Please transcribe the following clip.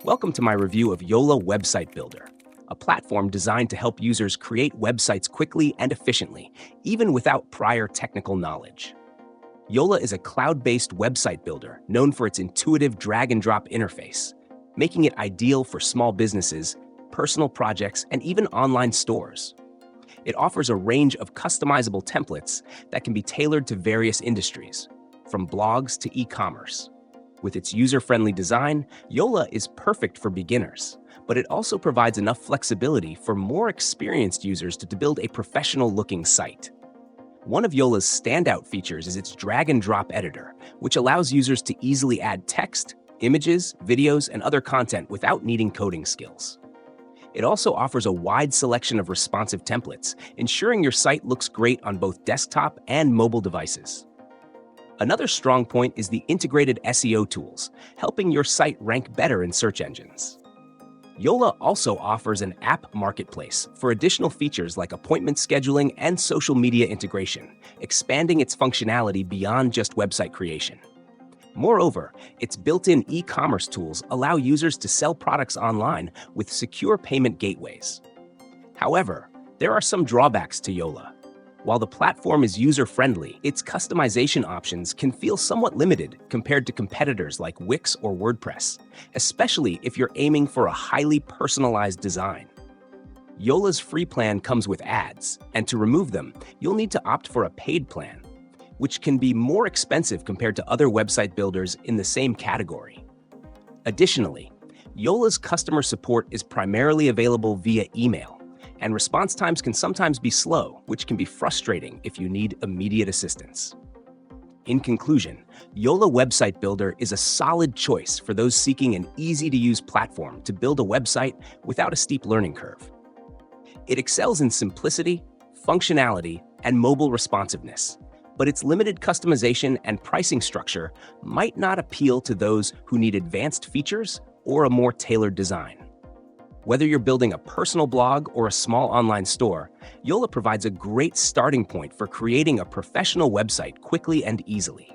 Welcome to my review of Yola Website Builder, a platform designed to help users create websites quickly and efficiently, even without prior technical knowledge. Yola is a cloud-based website builder known for its intuitive drag-and-drop interface, making it ideal for small businesses, personal projects, and even online stores. It offers a range of customizable templates that can be tailored to various industries, from blogs to e-commerce. With its user-friendly design, Yola is perfect for beginners, but it also provides enough flexibility for more experienced users to build a professional-looking site. One of Yola's standout features is its drag-and-drop editor, which allows users to easily add text, images, videos, and other content without needing coding skills. It also offers a wide selection of responsive templates, ensuring your site looks great on both desktop and mobile devices. Another strong point is the integrated SEO tools, helping your site rank better in search engines. Yola also offers an app marketplace for additional features like appointment scheduling and social media integration, expanding its functionality beyond just website creation. Moreover, its built-in e-commerce tools allow users to sell products online with secure payment gateways. However, there are some drawbacks to Yola. While the platform is user-friendly, its customization options can feel somewhat limited compared to competitors like Wix or WordPress, especially if you're aiming for a highly personalized design. Yola's free plan comes with ads, and to remove them, you'll need to opt for a paid plan, which can be more expensive compared to other website builders in the same category. Additionally, Yola's customer support is primarily available via email, and response times can sometimes be slow, which can be frustrating if you need immediate assistance. In conclusion, Yola Website Builder is a solid choice for those seeking an easy-to-use platform to build a website without a steep learning curve. It excels in simplicity, functionality, and mobile responsiveness, but its limited customization and pricing structure might not appeal to those who need advanced features or a more tailored design. Whether you're building a personal blog or a small online store, Yola provides a great starting point for creating a professional website quickly and easily.